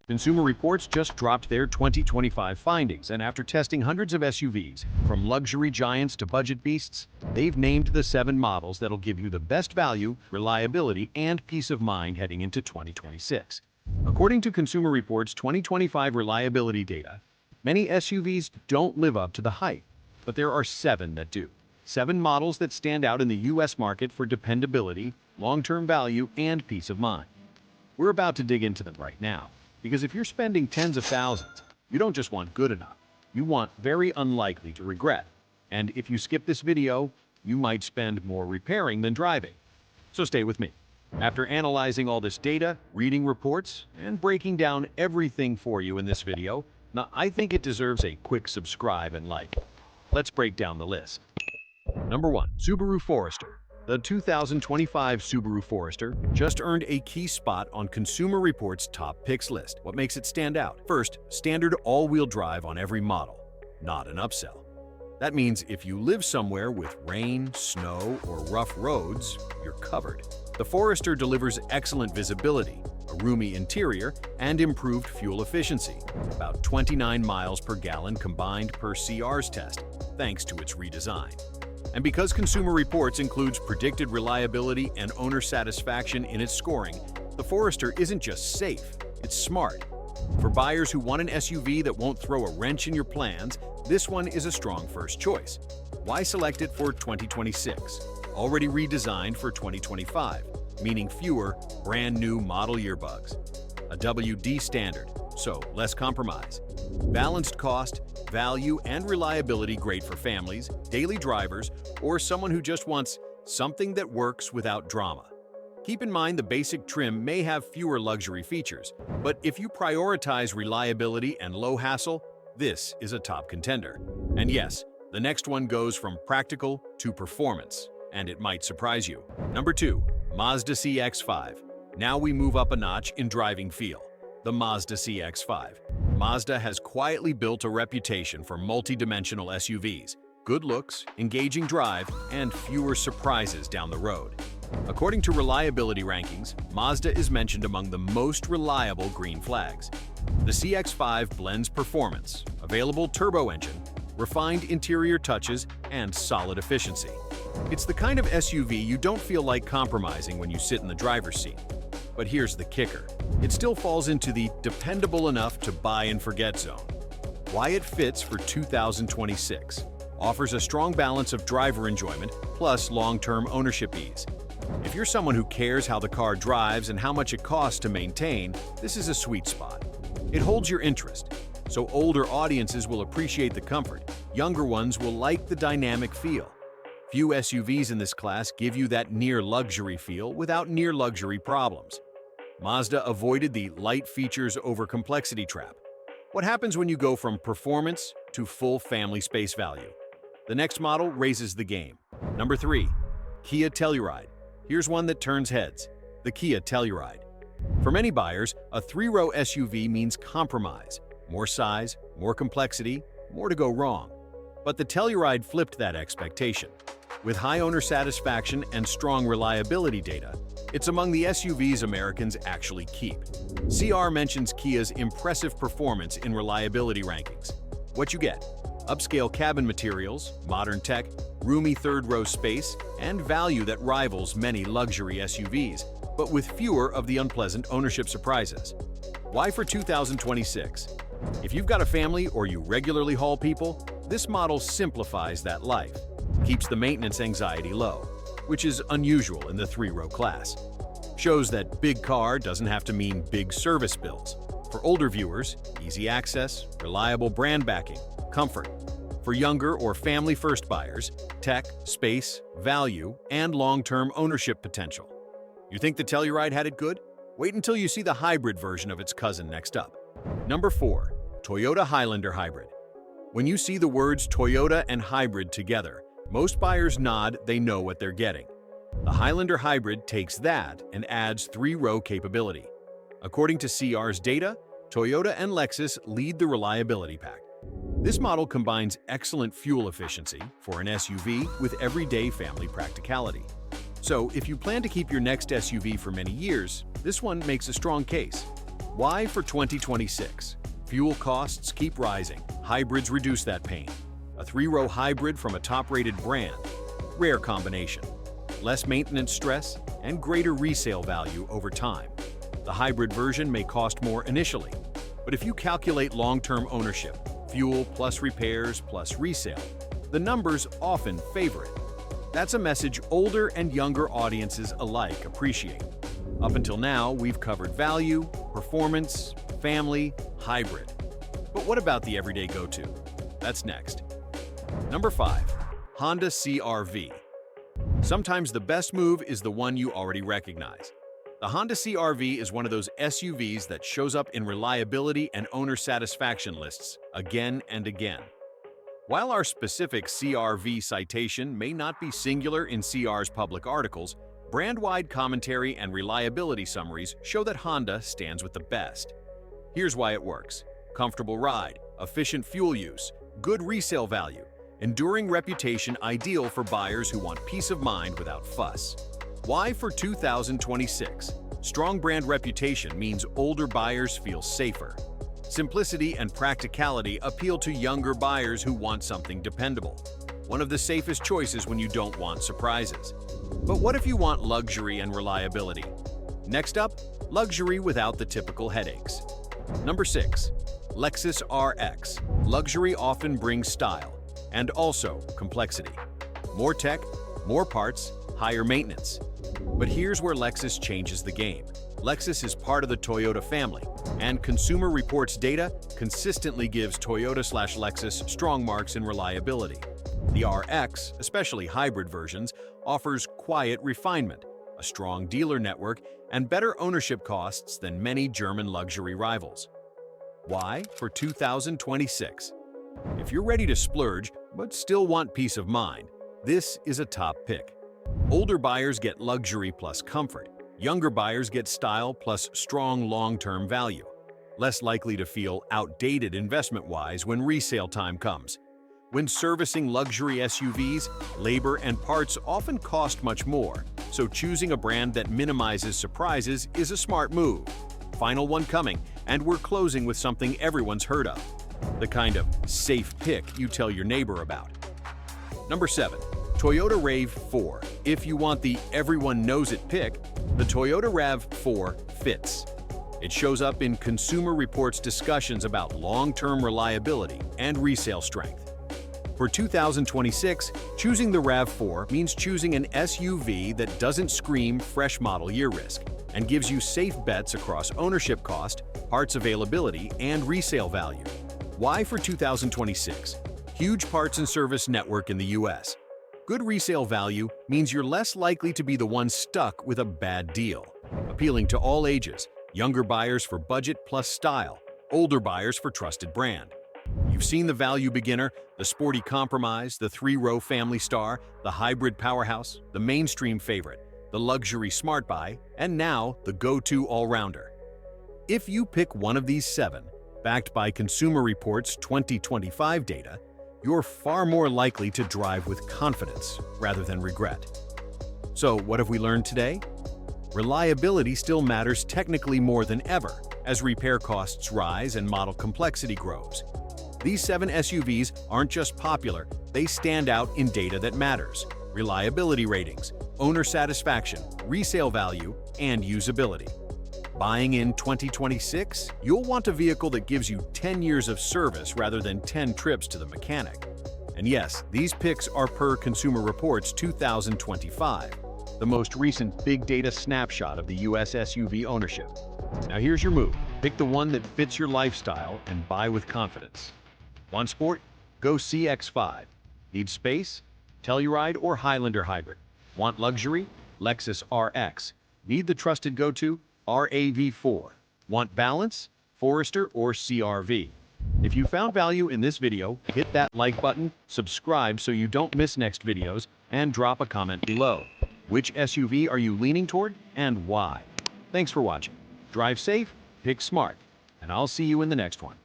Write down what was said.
Consumer Reports just dropped their 2025 findings, and after testing hundreds of SUVs, from luxury giants to budget beasts, they've named the 7 models that'll give you the best value, reliability, and peace of mind heading into 2026. According to Consumer Reports' 2025 reliability data, many SUVs don't live up to the hype, but there are 7 that do. 7 models that stand out in the US market for dependability, long-term value, and peace of mind. We're about to dig into them right now. Because if you're spending tens of thousands, you don't just want good enough, you want very unlikely to regret. And if you skip this video, you might spend more repairing than driving. So stay with me. After analyzing all this data, reading reports, and breaking down everything for you in this video, now I think it deserves a quick subscribe and like. Let's break down the list. Number 1. Subaru Forester. The 2025 Subaru Forester just earned a key spot on Consumer Reports' top picks list. What makes it stand out? First, standard all-wheel drive on every model, not an upsell. That means if you live somewhere with rain, snow, or rough roads, you're covered. The Forester delivers excellent visibility, a roomy interior, and improved fuel efficiency, about 29 miles per gallon combined per CR's test, thanks to its redesign. And because Consumer Reports includes predicted reliability and owner satisfaction in its scoring, the Forester isn't just safe, it's smart. For buyers who want an SUV that won't throw a wrench in your plans, this one is a strong first choice. Why select it for 2026? Already redesigned for 2025, meaning fewer brand new model year bugs. A WD standard, so less compromise. Balanced cost, value, and reliability great for families, daily drivers, or someone who just wants something that works without drama. Keep in mind the basic trim may have fewer luxury features, but if you prioritize reliability and low hassle, this is a top contender. And yes, the next one goes from practical to performance, and it might surprise you. Number 2. Mazda CX-5. Now we move up a notch in driving feel. The Mazda CX-5. Mazda has quietly built a reputation for multi-dimensional SUVs, good looks, engaging drive, and fewer surprises down the road. According to reliability rankings, Mazda is mentioned among the most reliable green flags. The CX-5 blends performance, available turbo engine, refined interior touches, and solid efficiency. It's the kind of SUV you don't feel like compromising when you sit in the driver's seat. But here's the kicker. It still falls into the dependable enough to buy and forget zone. Why it fits for 2026. Offers a strong balance of driver enjoyment plus long-term ownership ease. If you're someone who cares how the car drives and how much it costs to maintain, this is a sweet spot. It holds your interest, so older audiences will appreciate the comfort, younger ones will like the dynamic feel. Few SUVs in this class give you that near-luxury feel without near-luxury problems. Mazda avoided the light features over complexity trap. What happens when you go from performance to full family space value? The next model raises the game. Number 3. Kia Telluride. Here's one that turns heads. The Kia Telluride. For many buyers, a 3-row SUV means compromise. More size, more complexity, more to go wrong. But the Telluride flipped that expectation. With high owner satisfaction and strong reliability data, it's among the SUVs Americans actually keep. CR mentions Kia's impressive performance in reliability rankings. What you get? Upscale cabin materials, modern tech, roomy third-row space, and value that rivals many luxury SUVs, but with fewer of the unpleasant ownership surprises. Why for 2026? If you've got a family or you regularly haul people, this model simplifies that life. Keeps the maintenance anxiety low, which is unusual in the 3-row class. Shows that big car doesn't have to mean big service bills. For older viewers, easy access, reliable brand backing, comfort. For younger or family-first buyers, tech, space, value, and long-term ownership potential. You think the Telluride had it good? Wait until you see the hybrid version of its cousin next up. Number 4. Toyota Highlander Hybrid. When you see the words Toyota and hybrid together, most buyers nod they know what they're getting. The Highlander Hybrid takes that and adds 3-row capability. According to CR's data, Toyota and Lexus lead the reliability pack. This model combines excellent fuel efficiency for an SUV with everyday family practicality. So if you plan to keep your next SUV for many years, this one makes a strong case. Why for 2026? Fuel costs keep rising. Hybrids reduce that pain. A three-row hybrid from a top-rated brand. Rare combination. Less maintenance stress and greater resale value over time. The hybrid version may cost more initially, but if you calculate long-term ownership, fuel plus repairs plus resale, the numbers often favor it. That's a message older and younger audiences alike appreciate. Up until now, we've covered value, performance, family, hybrid. But what about the everyday go-to? That's next. Number 5. Honda CR-V. Sometimes the best move is the one you already recognize. The Honda CR-V is one of those SUVs that shows up in reliability and owner satisfaction lists again and again. While our specific CR-V citation may not be singular in CR's public articles, brand-wide commentary and reliability summaries show that Honda stands with the best. Here's why it works. Comfortable ride, efficient fuel use, good resale value, enduring reputation ideal for buyers who want peace of mind without fuss. Why for 2026? Strong brand reputation means older buyers feel safer. Simplicity and practicality appeal to younger buyers who want something dependable. One of the safest choices when you don't want surprises. But what if you want luxury and reliability? Next up, luxury without the typical headaches. Number 6. Lexus RX. Luxury often brings style, and also complexity. More tech, more parts, higher maintenance. But here's where Lexus changes the game. Lexus is part of the Toyota family, and Consumer Reports data consistently gives Toyota/Lexus strong marks in reliability. The RX, especially hybrid versions, offers quiet refinement, a strong dealer network, and better ownership costs than many German luxury rivals. Why for 2026? If you're ready to splurge but still want peace of mind, this is a top pick. Older buyers get luxury plus comfort. Younger buyers get style plus strong long-term value. Less likely to feel outdated investment-wise when resale time comes. When servicing luxury SUVs, labor and parts often cost much more, so choosing a brand that minimizes surprises is a smart move. Final one coming, and we're closing with something everyone's heard of. The kind of safe pick you tell your neighbor about. Number 7. Toyota RAV4. If you want the everyone knows it pick, the Toyota RAV4 fits. It shows up in Consumer Reports discussions about long-term reliability and resale strength. For 2026, choosing the RAV4 means choosing an SUV that doesn't scream fresh model year risk and gives you safe bets across ownership cost, parts availability, and resale value. Why for 2026? Huge parts and service network in the US. Good resale value means you're less likely to be the one stuck with a bad deal. Appealing to all ages, younger buyers for budget plus style, older buyers for trusted brand. You've seen the value beginner, the sporty compromise, the three-row family star, the hybrid powerhouse, the mainstream favorite, the luxury smart buy, and now the go-to all-rounder. If you pick one of these 7, backed by Consumer Reports 2025 data, you're far more likely to drive with confidence rather than regret. So, what have we learned today? Reliability still matters technically more than ever as repair costs rise and model complexity grows. These 7 SUVs aren't just popular, they stand out in data that matters: reliability ratings, owner satisfaction, resale value, and usability. Buying in 2026, you'll want a vehicle that gives you 10 years of service rather than 10 trips to the mechanic. And yes, these picks are per Consumer Reports 2025, the most recent big data snapshot of the US SUV ownership. Now here's your move. Pick the one that fits your lifestyle and buy with confidence. Want sport? Go CX-5. Need space? Telluride or Highlander Hybrid. Want luxury? Lexus RX. Need the trusted go-to? RAV4. Want balance? Forester or CR-V. If you found value in this video, hit that like button, subscribe so you don't miss next videos, and drop a comment below. Which SUV are you leaning toward and why? Thanks for watching. Drive safe, pick smart, and I'll see you in the next one.